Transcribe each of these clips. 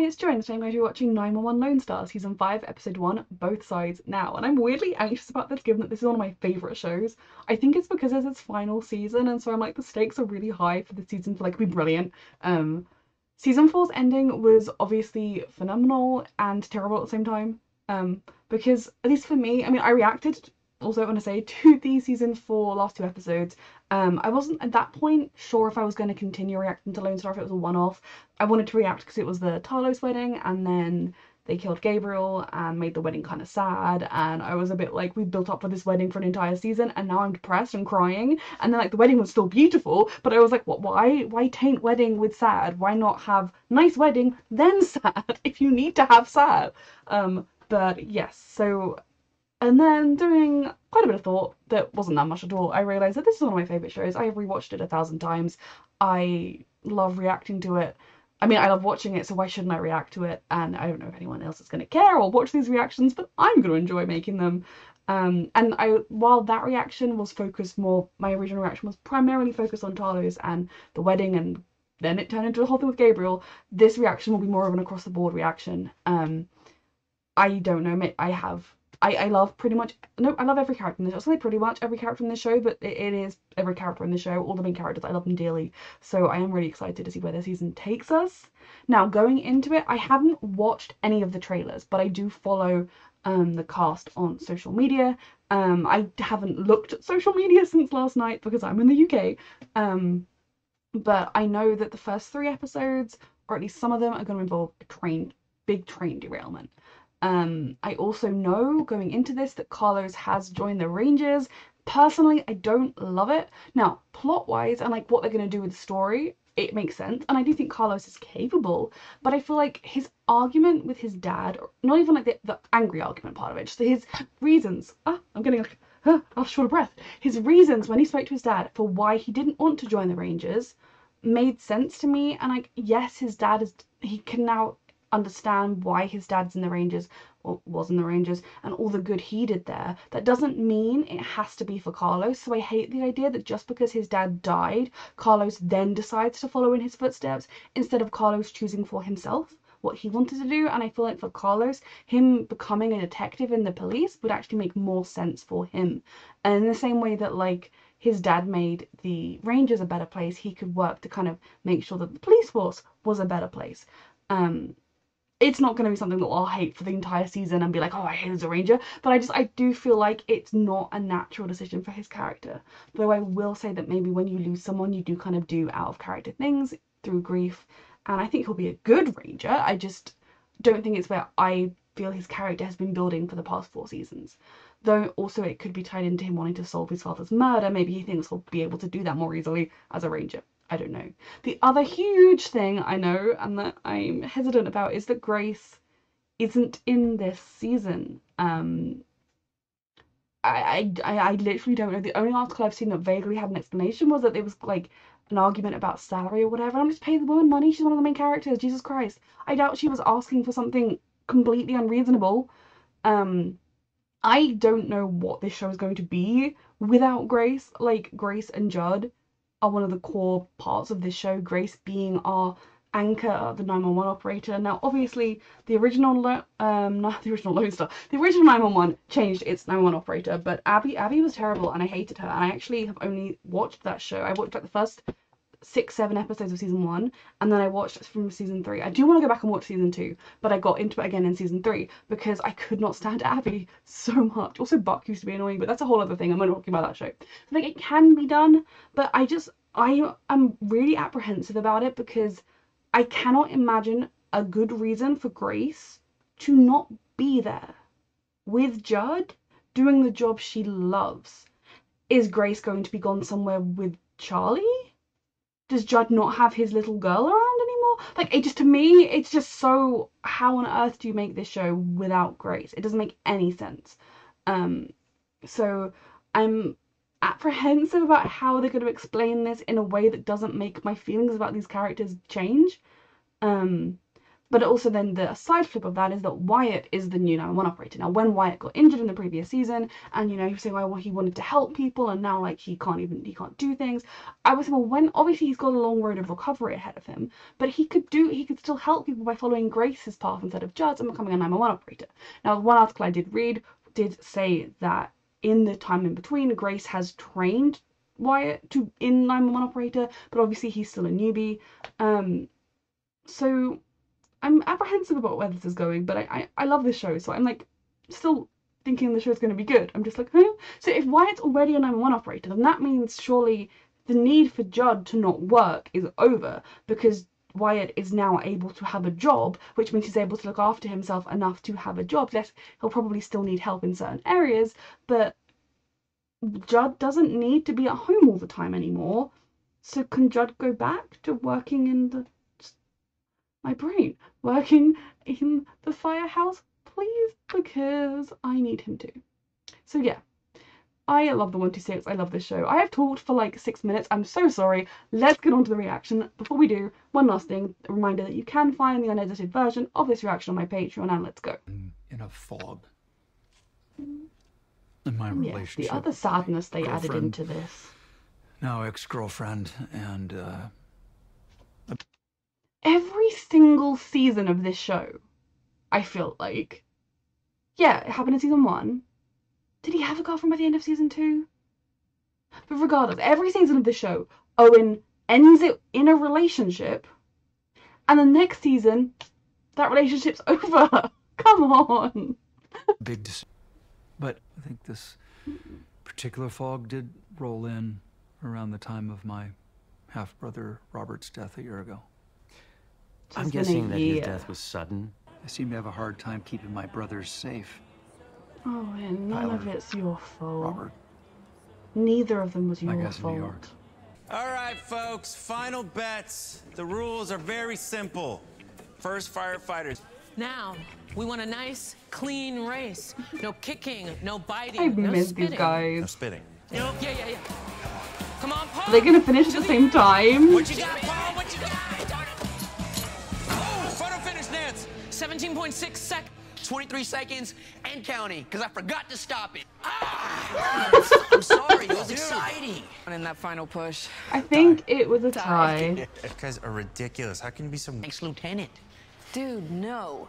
Hi, it's Joanne, so I'm going to be watching 911 Lone Star Season 5, Episode 1, Both Sides now. And I'm weirdly anxious about this given that this is one of my favourite shows. I think it's because it's its final season, and so I'm like, the stakes are really high for the season to like be brilliant. Um, Season 4's ending was obviously phenomenal and terrible at the same time. Because, at least for me, I mean, I reacted, also want to say, to the Season 4 last two episodes. I wasn't at that point sure if I was going to continue reacting to Lone Star, if it was a one-off. I wanted to react because it was the Talos wedding, and then they killed Gabriel and made the wedding kind of sad, and I was a bit like, we built up for this wedding for an entire season and now I'm depressed and crying. And then like the wedding was still beautiful, but I was like, what, why taint wedding with sad? Why not have nice wedding then sad if you need to have sad? But yes, so, and then doing quite a bit of thought that wasn't that much at all, I realised that this is one of my favourite shows. I have rewatched it 1,000 times. I love reacting to it. I mean, I love watching it, so why shouldn't I react to it? And I don't know if anyone else is going to care or watch these reactions, but I'm going to enjoy making them. And while that reaction was focused more, my original reaction was primarily focused on Talos and the wedding, and then it turned into a whole thing with Gabriel. This reaction will be more of an across the board reaction. I don't know, I love pretty much, no, I love every character in this show. I say pretty much every character in this show, but it is every character in the show, all the main characters, I love them dearly. So I am really excited to see where the season takes us. Now, going into it, I haven't watched any of the trailers, but I do follow the cast on social media. I haven't looked at social media since last night because I'm in the UK. But I know that the first 3 episodes, or at least some of them, are going to involve a big train derailment. I also know going into this that Carlos has joined the Rangers. Personally, I don't love it. Now, plot-wise and like what they're going to do with the story, it makes sense. And I do think Carlos is capable, but I feel like his argument with his dad, not even like the angry argument part of it, just his reasons. I'm getting like, short of breath. His reasons when he spoke to his dad for why he didn't want to join the Rangers made sense to me. And like, yes, his dad he can now understand why his dad's in the Rangers, or was in the Rangers, and all the good he did there. That doesn't mean it has to be for Carlos. So I hate the idea that just because his dad died, Carlos then decides to follow in his footsteps instead of Carlos choosing for himself what he wanted to do. And I feel like for Carlos, him becoming a detective in the police would actually make more sense for him. And in the same way that like his dad made the Rangers a better place, he could work to kind of make sure that the police force was a better place. It's not going to be something that I'll hate for the entire season and be like, oh, I hate as a Ranger, but I do feel like it's not a natural decision for his character. Though I will say that maybe when you lose someone, you do kind of do out of character things through grief, and I think he'll be a good Ranger. I just don't think it's where I feel his character has been building for the past 4 seasons. Though also it could be tied into him wanting to solve his father's murder. Maybe he thinks he'll be able to do that more easily as a Ranger. I don't know. The other huge thing I know and that I'm hesitant about is that Grace isn't in this season. I literally don't know. The only article I've seen that vaguely had an explanation was that there was like an argument about salary or whatever. I'm just paying the woman money. She's one of the main characters. Jesus Christ. I doubt she was asking for something completely unreasonable. I don't know what this show is going to be without Grace. Like, Grace and Judd are one of the core parts of this show, Grace being our anchor, the 911 operator. Now, obviously, the original Lone Star, the original 911 changed its 911 operator, but Abby was terrible, and I hated her. And I actually have only watched that show. I watched like the first 6-7 episodes of season 1, and then I watched from season 3. I do want to go back and watch season 2, but I got into it again in season 3 because I could not stand Abby so much. Also, Buck used to be annoying, but that's a whole other thing. I'm not talking about that show. So, like, it can be done, but I am really apprehensive about it because I cannot imagine a good reason for Grace to not be there with Judd doing the job she loves. Is Grace going to be gone somewhere with Charlie? Does Judd not have his little girl around anymore? Like, it just, to me, it's just so, how on earth do you make this show without Grace? It doesn't make any sense. So I'm apprehensive about how they're going to explain this in a way that doesn't make my feelings about these characters change. But also then the side flip of that is that Wyatt is the new 911 operator. Now, when Wyatt got injured in the previous season, and he was saying, well, he wanted to help people, and now like he can't do things. I was saying, well, when obviously he's got a long road of recovery ahead of him, but he could still help people by following Grace's path instead of Judd's and becoming a 911 operator. Now, one article I did read did say that in the time in between, Grace has trained Wyatt in 911 operator, but obviously he's still a newbie. So I'm apprehensive about where this is going, but I love this show, so I'm like still thinking the show's going to be good. I'm just like, huh? So if Wyatt's already a 911 operator, then that means surely the need for Judd to not work is over, because Wyatt is now able to have a job, which means he's able to look after himself enough to have a job. Yes, he'll probably still need help in certain areas, but Judd doesn't need to be at home all the time anymore. So can Judd go back to working in working in the firehouse, please? Because I need him to. So yeah, I love the 126. I love this show. I have talked for like 6 minutes. I'm so sorry. Let's get on to the reaction. Before we do, one last thing, a reminder that you can find the unedited version of this reaction on my Patreon, and let's go. In a fog. In my relationship. The other sadness they added into this. Now ex-girlfriend, and every single season of this show, I feel like, yeah, it happened in season 1. Did he have a girlfriend by the end of season 2? But regardless, every season of the show, Owen ends it in a relationship, and the next season, that relationship's over. Come on. But I think this particular fog did roll in around the time of my half-brother Robert's death a year ago. I'm guessing that his death was sudden. I seem to have a hard time keeping my brothers safe. Oh, and none of it's your fault. Robert. Neither of them was your guess in New fault. York. All right, folks, final bets. The rules are very simple. First, firefighters. Now, we want a nice, clean race. No kicking, no biting, I've no missed spitting. these guys. No spitting. Yeah. Come on, Paul. Are they gonna finish at the same time? What you got, Paul? What you got? Oh, photo finish, Nance. 17.6 seconds. 23 seconds and counting, because I forgot to stop it. Ah! I'm sorry, it was exciting. In that final push. I think it was a tie. You guys are ridiculous. How can you be so... Thanks, Lieutenant. Dude, no.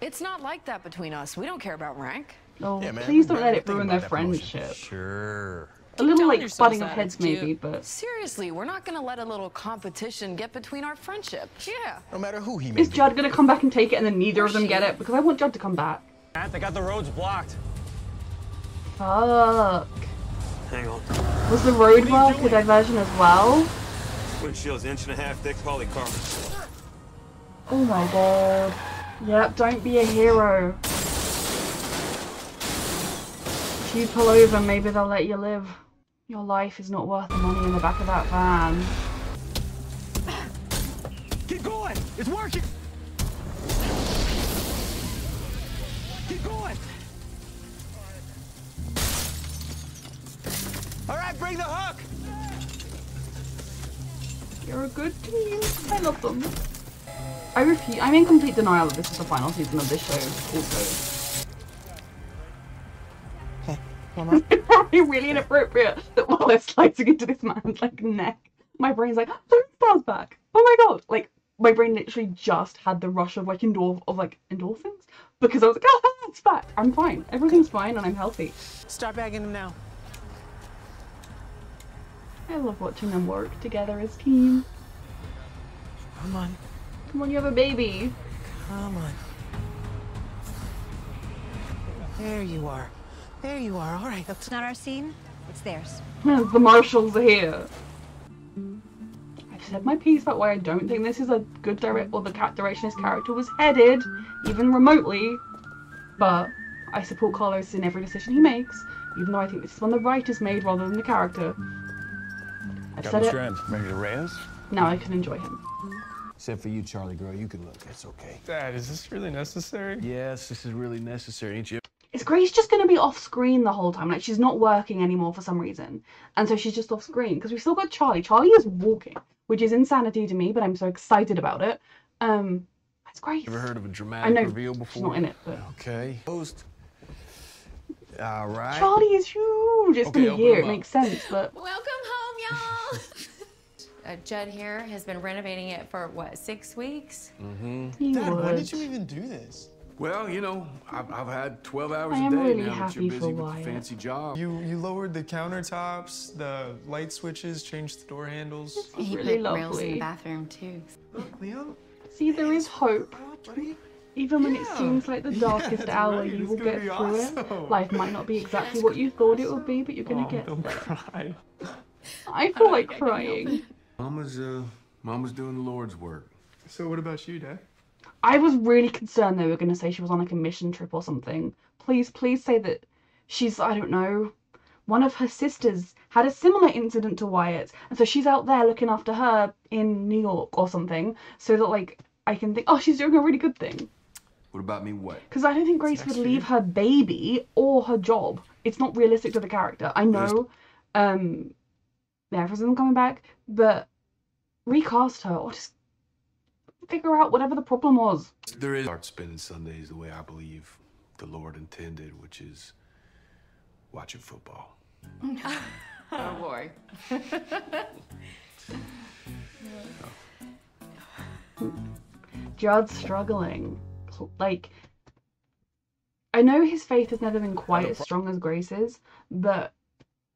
It's not like that between us. We don't care about rank. Oh, Yeah, man, please don't let think it ruin about their that promotion. friendship. Sure. A little telling like yourselves butting of that, heads it's cute. maybe, but Seriously, we're not gonna let a little competition get between our friendship. Yeah. No matter who he may is be. Judd gonna come back and take it and then neither of them get it? Because I want Judd to come back. They got the roads blocked. Fuck. Hang on. Was the road work a diversion as well? Windshield's 1.5 inch thick polycarbonate. Oh my god. Yep, don't be a hero. If you pull over, maybe they'll let you live. Your life is not worth the money in the back of that van. Keep going! It's working! Keep going! All right, bring the hook! You're a good team. I love them. I'm in complete denial that this is the final season of this show, also. It's probably really inappropriate that while they're slicing into this man's like neck, my brain's like, Lone Star's back! Oh my god! Like, my brain literally just had the rush of like endorphins, because I was like, oh, it's back! I'm fine. Everything's fine and I'm healthy. Start bagging them now. I love watching them work together as team. Come on. Come on, you have a baby. Come on. There you are. There you are. All right. It's not our scene, it's theirs. The marshals are here. I've said my piece about why I don't think this is a good direction this character was headed, even remotely. But I support Carlos in every decision he makes, even though I think this is one the writers made rather than the character. I've said it. Ready to raise? Now I can enjoy him. Except for you, Charlie girl. You can look. It's okay. Dad, is this really necessary? Yes, this is really necessary, ain't you? Is Grace just going to be off screen the whole time? Like, she's not working anymore for some reason. And so she's just off screen. Because we've still got Charlie. Charlie is walking, which is insanity to me, but I'm so excited about it. I Where's Grace? Ever heard of a I dramatic know reveal before? she's not in it, but Okay. Post. All right. Charlie is huge. It's Okay, been a open year. them It up. makes sense, but Welcome home, y'all. Judd here has been renovating it for what, 6 weeks? he Dad, would. when did you even do this? Well, you know, I've had 12 hours I a am day really now that happy you're for busy with Wyatt. the fancy job. You lowered the countertops, the light switches, changed the door handles. It's He really put rails in the lovely. bathroom too. Look, Leo. See, there is hope. Buddy. Even when it Yeah. seems like the darkest that's hour, right. you It's will gonna get be through it. awesome. Life might not be exactly what you thought it would be, but you're gonna get Don't there. cry. I feel like crying. Mama's doing the Lord's work. So what about you, Dad? I was really concerned they were going to say she was on like a mission trip or something. Please say that she's, I don't know, one of her sisters had a similar incident to Wyatt's, and so she's out there looking after her in New York or something, so that like I can think, oh, she's doing a really good thing. What about me? What? Because I don't think Grace would leave her baby or her job. It's not realistic to the character. I know, the actress isn't coming back, but recast her or just figure out whatever the problem was. There is start spending Sundays the way I believe the Lord intended, which is watching football. Oh boy. Judd's struggling. Like, I know his faith has never been quite as strong as Grace's, but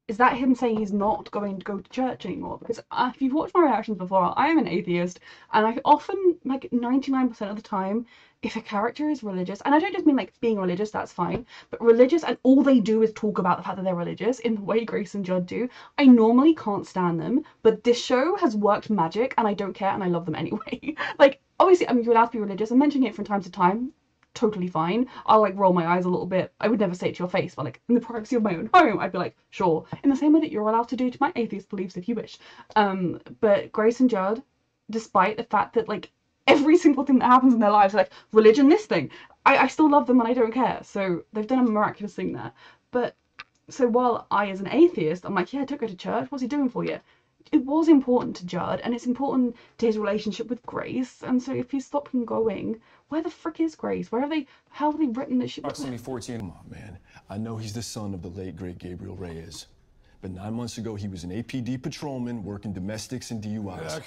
is that him saying he's not going to go to church anymore? Because if you've watched my reactions before, I am an atheist, and I often, like 99% of the time, if a character is religious, and I don't just mean like being religious, that's fine, but religious and all they do is talk about the fact that they're religious in the way Grace and Judd do, I normally can't stand them, but this show has worked magic, and I don't care, and I love them anyway. Like, obviously, I mean, you're allowed to be religious, I'm mentioning it from time to time, totally fine. I'll like roll my eyes a little bit. I would never say it to your face, but like in the privacy of my own home, I'd be like, sure. In the same way that you're allowed to do to my atheist beliefs if you wish. But Grace and Judd, despite the fact that like every single thing that happens in their lives, like religion, this thing, I still love them and I don't care. So they've done a miraculous thing there. But so while I, as an atheist, I'm like, yeah, don't go to church. What's he doing for you? It was important to Judd, and it's important to his relationship with Grace. And so if he's stopping going, where the frick is Grace? How have they written that she... Approximately 14. Come on, man. I know he's the son of the late, great Gabriel Reyes. But 9 months ago, he was an APD patrolman working domestics and DUIs.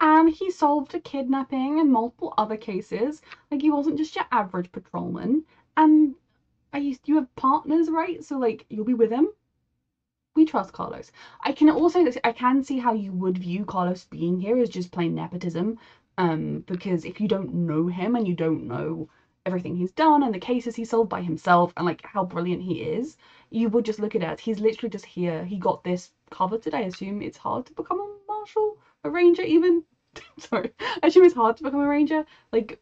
And he solved a kidnapping and multiple other cases. Like, he wasn't just your average patrolman. And you have partners, right? So, like, you'll be with him. We trust Carlos. I can see how you would view Carlos being here as just plain nepotism, because if you don't know him and you don't know everything he's done and the cases he solved by himself and like how brilliant he is, you would just look at it as he's literally just here. He got this coveted. I assume it's hard to become a marshal, a ranger even. Sorry, I assume it's hard to become a ranger. Like,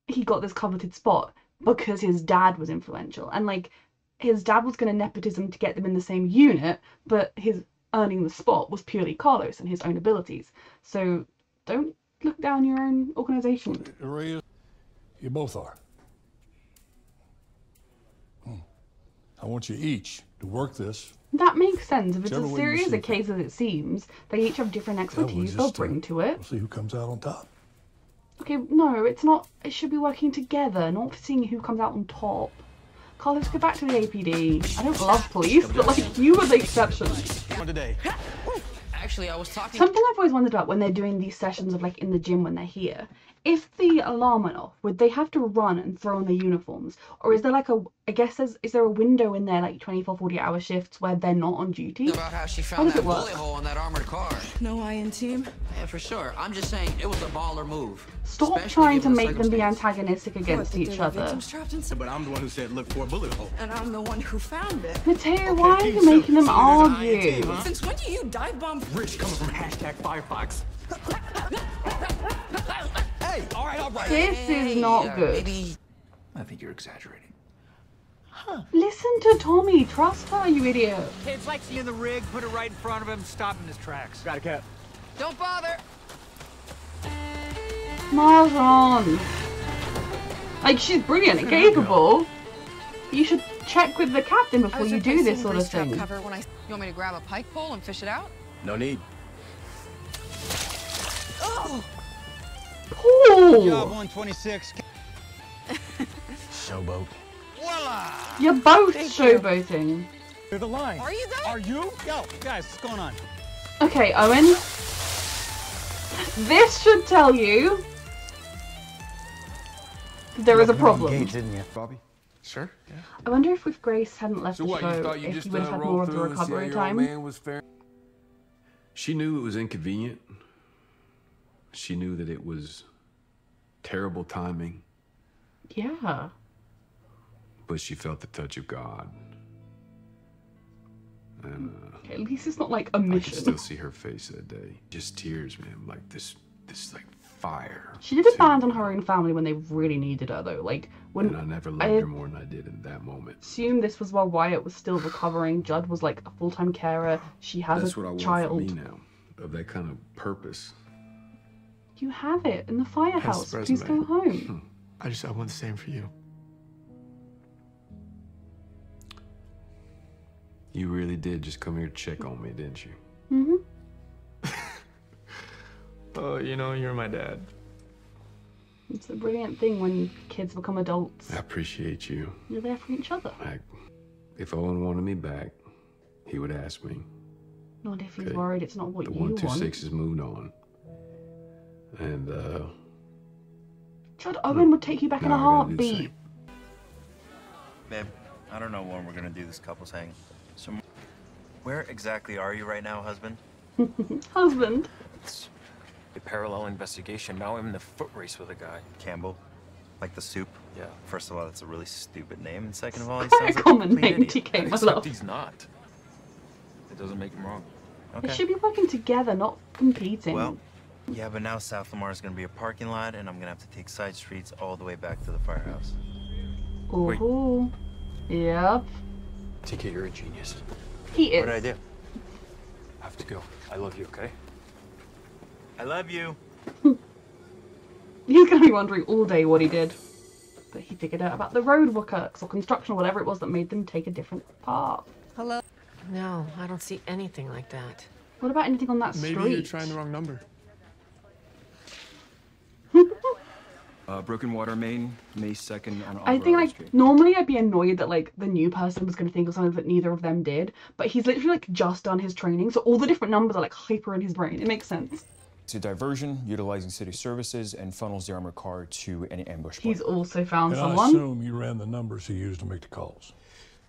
he got this coveted spot because his dad was influential, and like his dad was going to nepotism to get them in the same unit, but his earning the spot was purely Carlos and his own abilities. So don't look down your own organization. You both are. I want you each to work this. That makes sense. If it's Whichever as way you serious see a case as it seems, they each have different expertise they'll bring to it. We'll see who comes out on top. Okay, no, it's not. It should be working together, not seeing who comes out on top. Carlos, go back to the APD. I don't love police, but like, you were the exception. Today. Actually, I was talking. Something I've always wondered about when they're doing these sessions of like in the gym when they're here, if the alarm went off, would they have to run and throw on their uniforms? Or is there like is there a window in their like 24, 48-hour shifts where they're not on duty? About how she found that bullet hole in that armored car. No I in team? Yeah, for sure. I'm just saying it was a baller move. Stop Especially trying to given the make them be circumstance. antagonistic against each other. But I'm the one who said look for a bullet hole. And I'm the one who found it. Mateo, why are you making them argue? Since when do you dive bomb? Rich coming from #Firefox. Hey, all right. This is not good. Maybe. I think you're exaggerating. Listen to Tommy. Trust her, you idiot. Kids like seeing the rig, put it right in front of him, stop him in his tracks. Got a cat. Don't bother. Marjon. Like, she's brilliant and capable. You should check with the captain before you do this sort of thing. You want me to grab a pike pole and fish it out? No need. Oh! Paul! Job 126. Showboat. Voila! You're both showboating. Through the line. Are you though? Are you? Yo, guys, what's going on? Okay, Owen. This should tell you there is a problem. Engaged, didn't you? Bobby? Sure. Yeah. I wonder if with Grace hadn't left So the what, you show, thought you if just he would have had roll more of the through and see how recovery your old time. man was fair? She knew it was inconvenient. She knew that it was terrible timing. Yeah. But she felt the touch of God. And At least it's not like a I can mission. still see her face that day. Just tears, man. Like this like fire. She did abandon her own family when they really needed her, though. Like, when And I never loved her more than I did in that moment. assume this was while Wyatt was still recovering. Judd was like a full-time carer. She has That's a what I want child. for me now. Of that kind of purpose. You have it in the firehouse. Hence Please the go resume. home. I want the same for you. You really did just come here to check on me, didn't you? Mm-hmm. Oh, you know, you're my dad. It's a brilliant thing when kids become adults. I appreciate you. You're there for each other. If Owen wanted me back, he would ask me. Not if he's Okay. worried it's not what The you want. 126 has moved on. And, Judd Owen would take you back in a No, I gotta do the heartbeat. Babe, I don't know when we're gonna do this couples hang. So, where exactly are you right now, husband? Husband. It's a parallel investigation. Now I'm in the foot race with a guy. Campbell? Like the soup? Yeah. First of all, that's a really stupid name, and second of all, he Quite sounds a like common complete name, idiot. TK, my Except love. he's not. It doesn't make him wrong. They should be working together, not competing. Well, yeah, but now South Lamar is gonna be a parking lot, and I'm gonna have to take side streets all the way back to the firehouse. Ooh. Yep. TK, you're a genius. He is. What did I do? I have to go. I love you, okay? I love you. He's going to be wondering all day what he did. But he figured out about the road works or construction or whatever it was that made them take a different path. Hello? No, I don't see anything like that. What about anything on that street? Maybe you're trying the wrong number. Broken water main, May 2nd on I think, like, normally I'd be annoyed that, like, the new person was going to think of something that neither of them did. But he's literally, like, just done his training. So all the different numbers are, like, hyper in his brain. It makes sense. It's a diversion utilizing city services and funnels the armored car to an ambush point. He's also found And someone. I assume you ran the numbers he used to make the calls.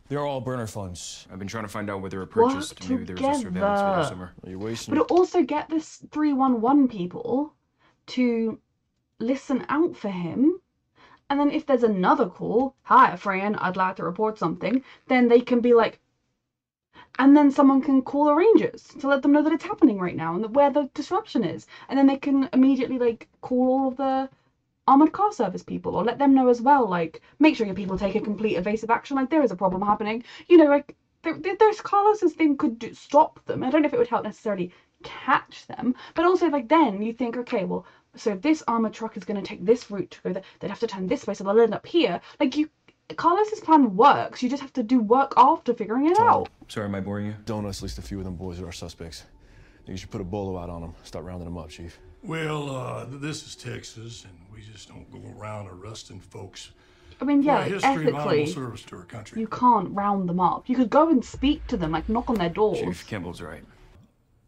They're all burner phones. I've been trying to find out where they were purchased. Work Maybe there's a surveillance video together. somewhere. You're wasting But also get this 311 people to listen out for him. And then if there's another call, hi, Fran, I'd like to report something, then they can be like, and then someone can call the Rangers to let them know that it's happening right now and that where the disruption is. And then they can immediately, like, call all of the armored car service people or let them know as well, like, make sure your people take a complete evasive action, like, there is a problem happening. You know, like, there's Carlos's thing could stop them. I don't know if it would help necessarily catch them, but also, like, then you think, okay, well, so if this armored truck is going to take this route to go there, they'd have to turn this way, so they'll end up here. Like, Carlos's plan works. You just have to do work after figuring it out. Sorry, am I boring you? Don't us, at least a few of them boys are our suspects. You should put a bolo out on them. Start rounding them up, Chief. Well, this is Texas, and we just don't go around arresting folks. I mean, yeah, for a history of honorable ethically, service to our country. you can't round them up. You could go and speak to them, like, knock on their doors. Chief Kimball's right.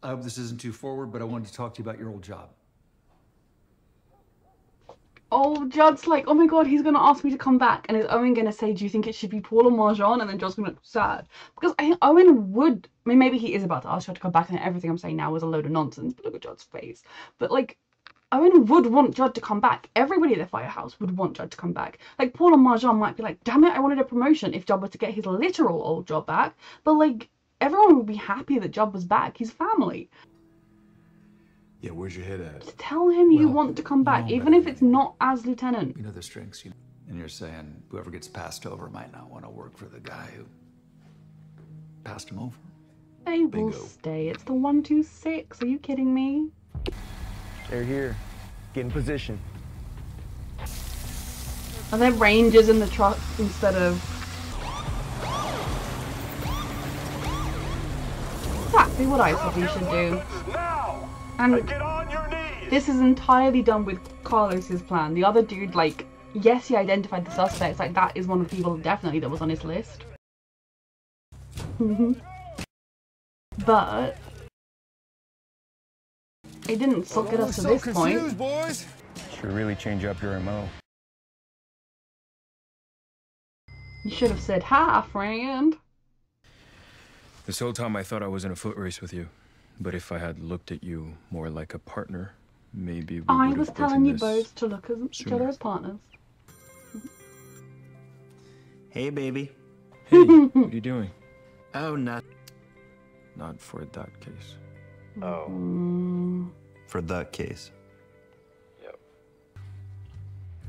I hope this isn't too forward, but I wanted to talk to you about your old job. Oh, Judd's like, oh my god, he's going to ask me to come back. And is Owen going to say, do you think it should be Paul or Marjan? And then Judd's going to look sad. Because I think Owen would, I mean, maybe he is about to ask Judd to come back and everything I'm saying now is a load of nonsense. But look at Judd's face. But, like, Owen would want Judd to come back. Everybody at the firehouse would want Judd to come back. Like, Paul and Marjan might be like, damn it, I wanted a promotion if Judd were to get his literal old job back. But, like, everyone would be happy that Judd was back. He's family. Yeah, where's your head at? Tell him you want to come back, even if it's not as lieutenant. You know the strengths, and you're saying whoever gets passed over might not want to work for the guy who passed him over. They will stay. It's the 126. Are you kidding me? They're here. Get in position. Are there Rangers in the truck instead of... Exactly what I said we should do. And Get on your knees. This is entirely done with Carlos's plan. The other dude, like, yes, he identified the suspects. Like, that is one of the people definitely that was on his list. But it didn't get us to this point. Boys. Should really change up your MO. You should have said, "Hi, friend." This whole time I thought I was in a foot race with you. But if I had looked at you more like a partner, maybe we would I have was broken telling you this both to look at each sooner. other as partners. Hey, baby. Hey, what are you doing? Oh, not. Not for that case. Oh. For that case. Yep.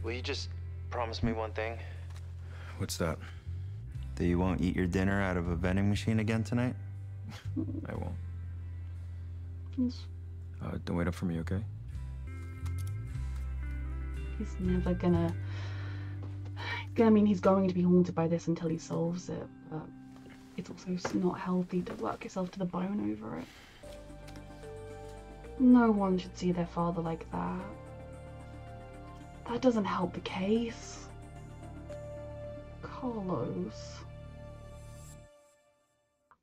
Will you just promise me one thing? What's that? That you won't eat your dinner out of a vending machine again tonight? I won't. He's Don't wait up for me, okay? never gonna. I mean, he's going to be haunted by this until he solves it, but it's also not healthy to work yourself to the bone over it. No one should see their father like that. That doesn't help the case. Carlos.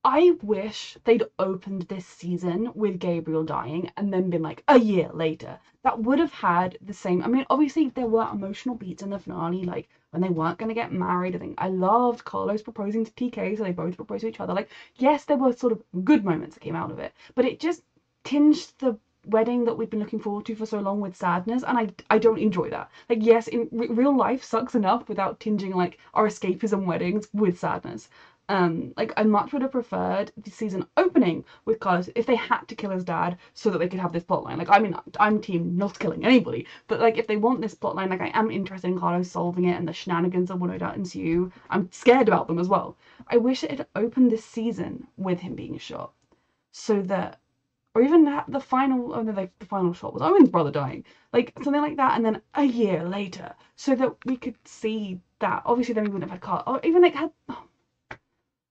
I wish they'd opened this season with Gabriel dying and then been like, a year later. That would have had the same. I mean, obviously there were emotional beats in the finale, like when they weren't going to get married. I think I loved Carlos proposing to TK, so they both proposed to each other. Like, yes, there were sort of good moments that came out of it, but it just tinged the wedding that we've been looking forward to for so long with sadness, and I don't enjoy that. Like, yes, in real life sucks enough without tinging like our escapism weddings with sadness. Like, I much would have preferred the season opening with Carlos if they had to kill his dad so that they could have this plotline. Like, I mean, I'm team not killing anybody, but like, if they want this plotline, like, I am interested in Carlos solving it and the shenanigans that will no doubt ensue. I'm scared about them as well. I wish it had opened this season with him being shot, so that, or even the final, oh no, like the final shot was Owen's brother dying, like something like that, and then a year later, so that we could see that. Obviously, then we wouldn't have had Carl, or even like had.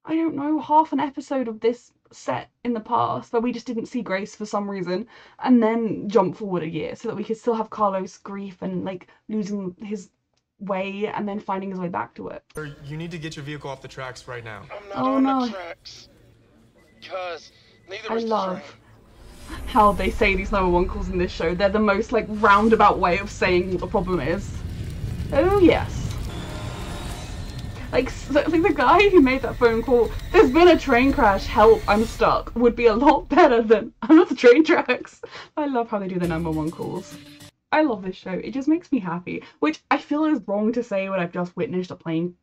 I don't know, half an episode of this set in the past where we just didn't see Grace for some reason, and then jump forward a year so that we could still have Carlos' grief and like losing his way and then finding his way back to it. You need to get your vehicle off the tracks right now. Oh no. I love how they say these number one calls in this show. They're the most like roundabout way of saying what the problem is. Oh yes. Like the guy who made that phone call, "There's been a train crash, help, I'm stuck," would be a lot better than, "I'm at the train tracks." I love how they do the number one calls. I love this show. It just makes me happy, which I feel is wrong to say when I've just witnessed a plane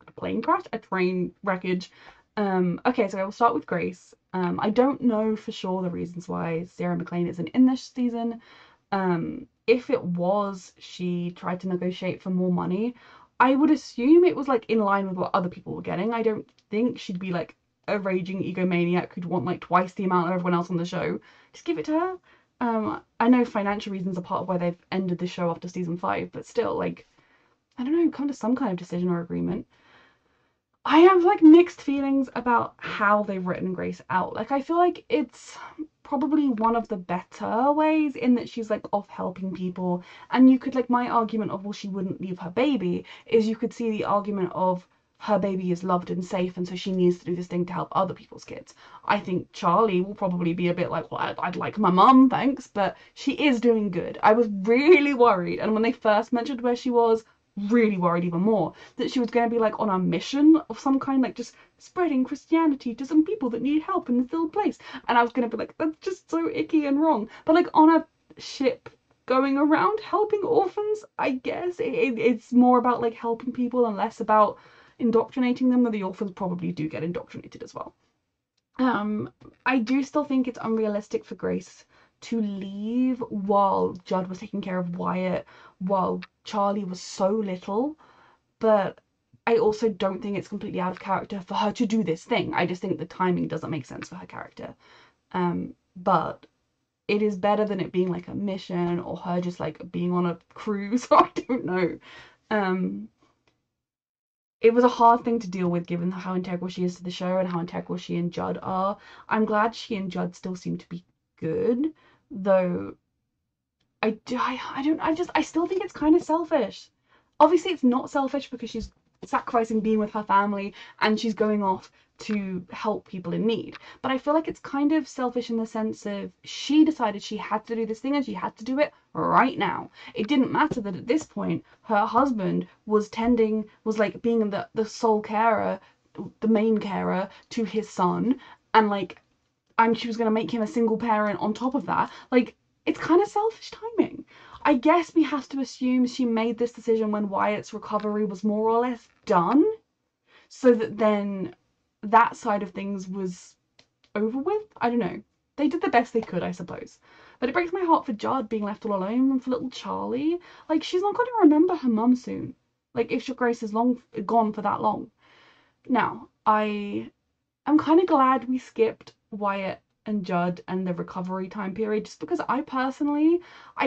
crash, a train wreckage. Okay, so I will start with Grace. I don't know for sure the reasons why Sarah McLean isn't in this season. If it was she tried to negotiate for more money, I would assume it was like in line with what other people were getting. I don't think she'd be like a raging egomaniac who'd want like twice the amount of everyone else on the show. Just give it to her. I know financial reasons are part of why they've ended the show after season 5, but still, like, I don't know, come to some kind of decision or agreement. I have like mixed feelings about how they've written Grace out. Like, I feel like it's probably one of the better ways in that she's like off helping people, and you could, like, my argument of, well, she wouldn't leave her baby, is you could see the argument of her baby is loved and safe, and so she needs to do this thing to help other people's kids. I think Charlie will probably be a bit like, well, I'd like my mum, thanks, but she is doing good. I was really worried, and when they first mentioned where she was, really worried even more that she was going to be like on a mission of some kind, like just spreading Christianity to some people that need help in this little place, and I was going to be like, that's just so icky and wrong. But like on a ship going around helping orphans, I guess it's more about like helping people and less about indoctrinating them, though the orphans probably do get indoctrinated as well. I do still think it's unrealistic for Grace to leave while Judd was taking care of Wyatt, while Charlie was so little, but I also don't think it's completely out of character for her to do this thing. I just think the timing doesn't make sense for her character. But it is better than it being like a mission or her just like being on a cruise. I don't know. It was a hard thing to deal with given how integral she is to the show and how integral she and Judd are. I'm glad she and Judd still seem to be good, though I still think it's kind of selfish. Obviously, it's not selfish because she's sacrificing being with her family and she's going off to help people in need. But I feel like it's kind of selfish in the sense of she decided she had to do this thing and she had to do it right now. It didn't matter that at this point her husband was like being the sole carer, the main carer to his son, and like, and she was going to make him a single parent on top of that. Like, it's kind of selfish timing. I guess we have to assume she made this decision when Wyatt's recovery was more or less done, so that then that side of things was over with. I don't know. They did the best they could, I suppose. But it breaks my heart for Judd being left all alone and for little Charlie. Like, she's not going to remember her mum soon. Like, if Grace is gone for that long. Now, I'm kind of glad we skipped Wyatt and Judd and the recovery time period, just because I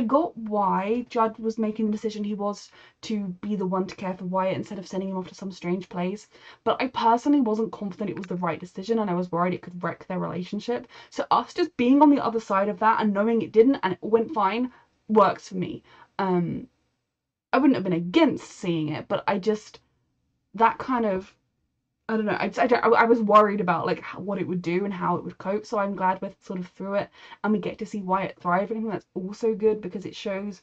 got why Judd was making the decision he was to be the one to care for Wyatt instead of sending him off to some strange place, but I personally wasn't confident it was the right decision, and I was worried it could wreck their relationship. So us just being on the other side of that and knowing it didn't and it went fine works for me. I wouldn't have been against seeing it, but that kind of, I don't know. I was worried about like what it would do and how it would cope. So I'm glad we're sort of through it, and we get to see Wyatt thrive. And I think that's also good because it shows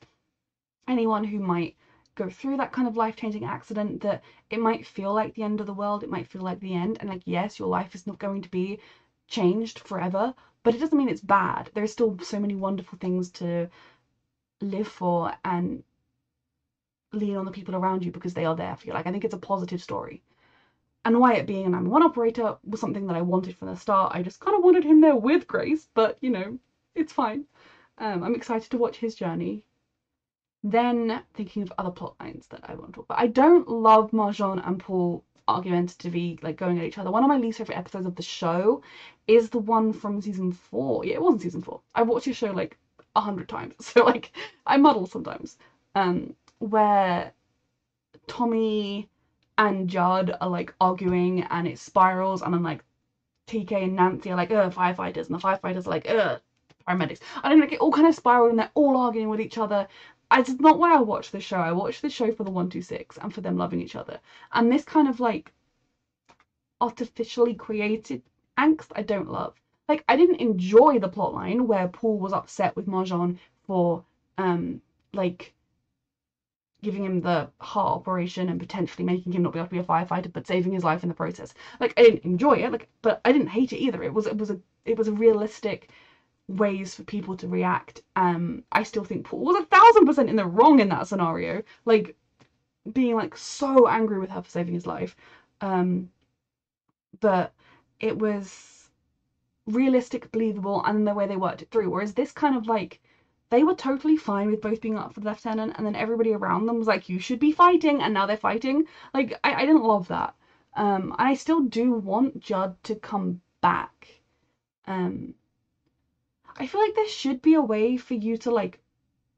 anyone who might go through that kind of life-changing accident that it might feel like the end of the world. It might feel like the end, and like, yes, your life is not going to be changed forever, but it doesn't mean it's bad. There's still so many wonderful things to live for and lean on the people around you because they are there for you. Like, I think it's a positive story. And Wyatt being a 911 operator was something that I wanted from the start. I just kind of wanted him there with Grace, but, you know, it's fine. I'm excited to watch his journey. Then, thinking of other plot lines that I want to talk about. I don't love Marjan and Paul argumentatively, like, going at each other. One of my least favourite episodes of the show is the one from season 4. Yeah, it wasn't season 4. I watched this show, like, 100 times. So, like, I muddle sometimes. Where Tommy and Judd are like arguing and it spirals, and then like TK and Nancy are like, firefighters, and the firefighters are like, paramedics. I don't know, like, it all kind of spiraled and they're all arguing with each other. It's not why I watch the show. I watch the show for the 126 and for them loving each other. And this kind of like artificially created angst I don't love. Like, I didn't enjoy the plotline where Paul was upset with Marjan for like giving him the heart operation and potentially making him not be able to be a firefighter, but saving his life in the process. Like, I didn't enjoy it, like, but I didn't hate it either. It was a realistic ways for people to react. I still think Paul was 1000% in the wrong in that scenario, like being like so angry with her for saving his life. But it was realistic, believable, and the way they worked it through. Whereas this kind of like, they were totally fine with both being up for the lieutenant, and then everybody around them was like, you should be fighting, and now they're fighting. Like, I didn't love that. And I still do want Judd to come back. I feel like there should be a way for you to like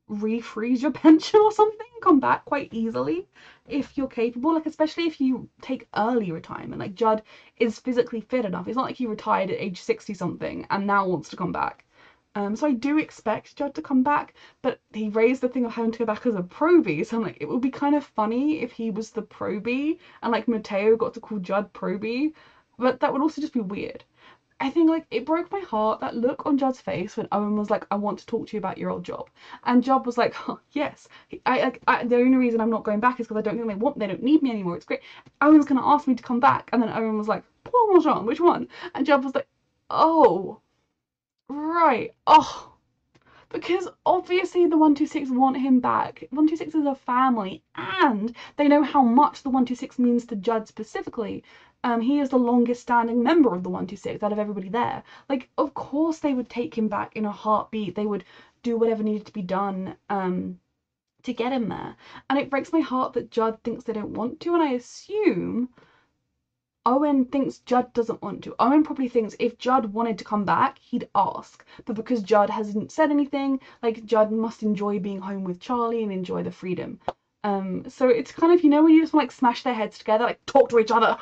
refreeze your pension or something, come back quite easily if you're capable, like especially if you take early retirement. Like, Judd is physically fit enough. It's not like he retired at age 60 something and now wants to come back. So I do expect Judd to come back, but he raised the thing of having to go back as a probie, so I'm like, it would be kind of funny if he was the probie and like Mateo got to call Judd probie, but that would also just be weird. I think like it broke my heart, that look on Judd's face when Owen was like, I want to talk to you about your old job, and Judd was like, oh, yes, I the only reason I'm not going back is because I don't think they don't need me anymore, it's great. Owen's gonna ask me to come back, and then Owen was like, Paul Marjan, which one? And Judd was like, oh right, oh, because obviously the 126 want him back. 126 is a family, and they know how much the 126 means to Judd specifically. He is the longest standing member of the 126 out of everybody there. Like, of course they would take him back in a heartbeat. They would do whatever needed to be done to get him there. And it breaks my heart that Judd thinks they don't want to, and I assume Owen thinks Judd doesn't want to. Owen probably thinks if Judd wanted to come back, he'd ask. But because Judd hasn't said anything, like, Judd must enjoy being home with Charlie and enjoy the freedom. So it's kind of, you know, when you just want to like smash their heads together, like talk to each other.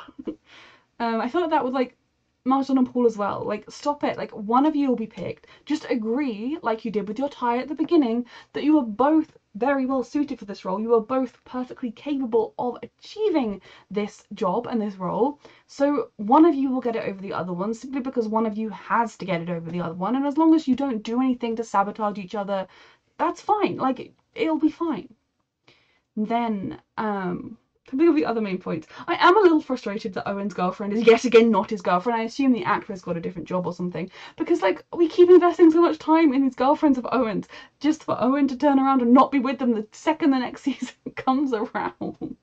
I feel like that would like Martin and Paul as well. Like, stop it. Like, one of you will be picked. Just agree, like you did with your tie at the beginning, that you are both very well suited for this role. You are both perfectly capable of achieving this job and this role. So one of you will get it over the other one, simply because one of you has to get it over the other one. And as long as you don't do anything to sabotage each other, that's fine. Like, it'll be fine. Then, to think of the other main points, I am a little frustrated that Owen's girlfriend is yet again not his girlfriend. I assume the actor has got a different job or something, because, like, we keep investing so much time in these girlfriends of Owen's just for Owen to turn around and not be with them the second the next season comes around.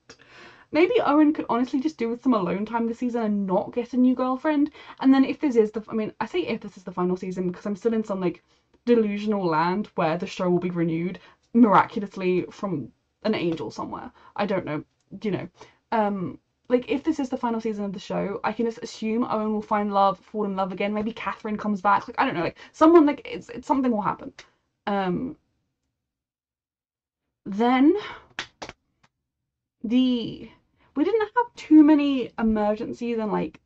Maybe Owen could honestly just do with some alone time this season and not get a new girlfriend. And then if this is the, I mean, I say if this is the final season because I'm still in some, like, delusional land where the show will be renewed miraculously from an angel somewhere. I don't know. You know, like, if this is the final season of the show, I can just assume Owen will find love, fall in love again. Maybe Catherine comes back. Like, I don't know, like, someone, like, it's something will happen. Then we didn't have too many emergencies and, like,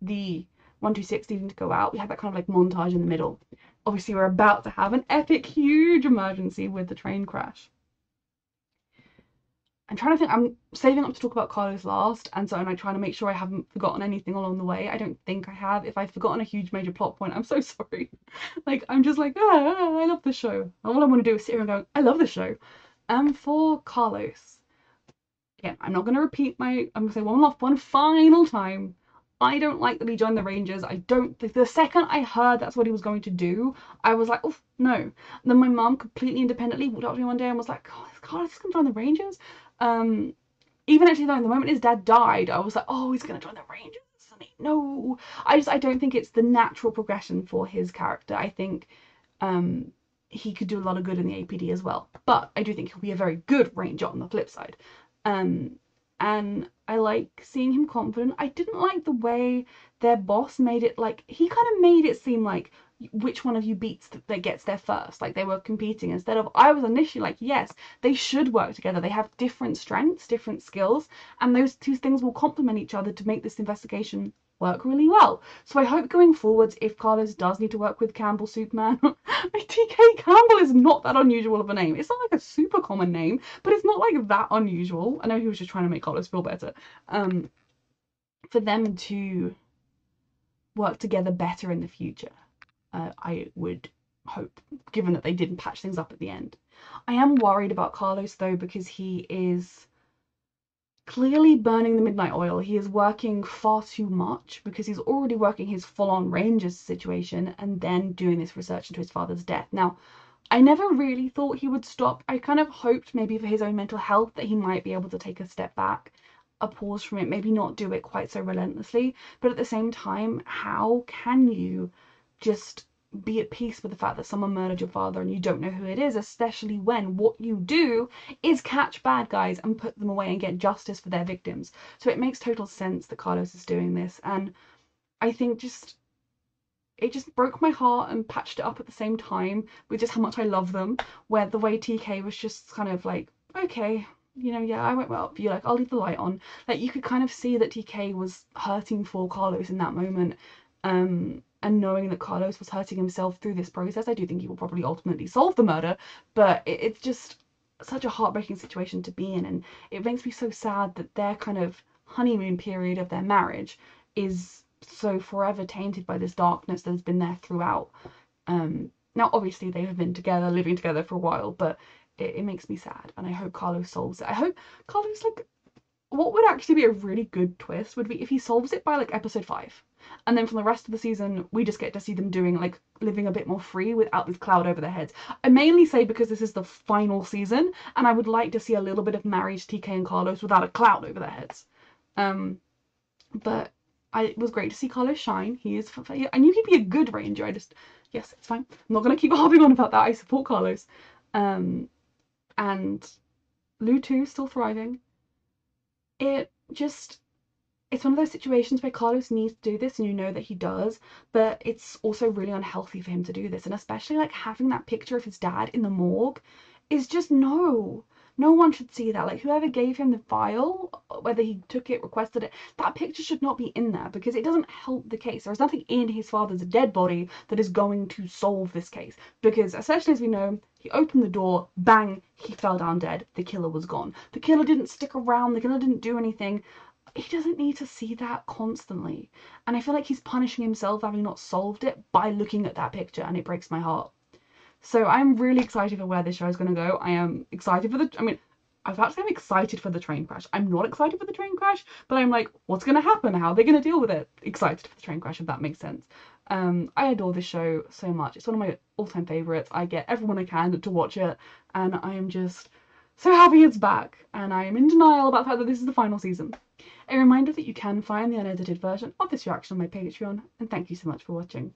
the 126 needing to go out. We had that kind of, like, montage in the middle. Obviously, we're about to have an epic, huge emergency with the train crash. I'm trying to think, I'm saving up to talk about Carlos last, and so I'm like trying to make sure I haven't forgotten anything along the way. I don't think I have. If I've forgotten a huge major plot point, I'm so sorry. Like, I'm just like, I love the show. All I want to do is sit here and go, I love the show. For Carlos, again, I'm not going to repeat I'm going to say one final time. I don't like that he joined the Rangers. I don't, the second I heard that's what he was going to do, I was like, oh, no. And then my mum completely independently walked up to me one day and was like, oh, is Carlos going to join the Rangers? Even actually though, the moment his dad died, I was like, oh, he's going to join the Rangers. No. I don't think it's the natural progression for his character. I think he could do a lot of good in the APD as well. But I do think he'll be a very good Ranger on the flip side. And I like seeing him confident. I didn't like the way their boss made it, like, he kind of made it seem like which one of you beats that gets there first, like they were competing, instead of, I was initially like, yes, they should work together. They have different strengths, different skills, and those two things will complement each other to make this investigation work really well. So I hope going forwards, if Carlos does need to work with Campbell Superman, TK Campbell is not that unusual of a name. It's not like a super common name, but it's not like that unusual. I know he was just trying to make Carlos feel better. For them to work together better in the future, I would hope, given that they didn't patch things up at the end. I am worried about Carlos though, because he is clearly burning the midnight oil. He is working far too much because he's already working his full-on Rangers situation and then doing this research into his father's death. Now, I never really thought he would stop. I kind of hoped maybe for his own mental health that he might be able to take a step back, a pause from it, maybe not do it quite so relentlessly. But at the same time, how can you just be at peace with the fact that someone murdered your father and you don't know who it is, especially when what you do is catch bad guys and put them away and get justice for their victims? So it makes total sense that Carlos is doing this, and I think it just broke my heart and patched it up at the same time with just how much I love them, where the way TK was just kind of like, okay, you know, yeah, I won't help you, like, I'll leave the light on. Like, you could kind of see that TK was hurting for Carlos in that moment, and knowing that Carlos was hurting himself through this process. I do think he will probably ultimately solve the murder, but it's just such a heartbreaking situation to be in, and it makes me so sad that their kind of honeymoon period of their marriage is so forever tainted by this darkness that has been there throughout. Now, obviously, they have been together, living together for a while, but it makes me sad, and I hope Carlos solves it. I hope Carlos, like, what would actually be a really good twist would be if he solves it by, like, episode 5. And then from the rest of the season, we just get to see them doing, like, living a bit more free without this cloud over their heads. I mainly say because this is the final season, and I would like to see a little bit of married TK and Carlos without a cloud over their heads. But it was great to see Carlos shine. I knew he'd be a good Ranger. Yes, it's fine. I'm not going to keep harping on about that. I support Carlos. And Lou too, still thriving. It's one of those situations where Carlos needs to do this, and you know that he does, but it's also really unhealthy for him to do this, and especially, like, having that picture of his dad in the morgue is just, no. No one should see that. Like, whoever gave him the file, whether he took it, requested it, that picture should not be in there because it doesn't help the case. There's nothing in his father's dead body that is going to solve this case because, essentially, as we know, he opened the door, bang, he fell down dead. The killer was gone. The killer didn't stick around. The killer didn't do anything. He doesn't need to see that constantly. And I feel like he's punishing himself having not solved it by looking at that picture, and it breaks my heart. So I'm really excited for where this show is going to go. I am excited for I was about to say I'm excited for the train crash. I'm not excited for the train crash, but I'm like, what's going to happen? How are they going to deal with it? Excited for the train crash, if that makes sense. I adore this show so much. It's one of my all-time favourites. I get everyone I can to watch it, and I am just so happy it's back. And I am in denial about the fact that this is the final season. A reminder that you can find the unedited version of this reaction on my Patreon, and thank you so much for watching.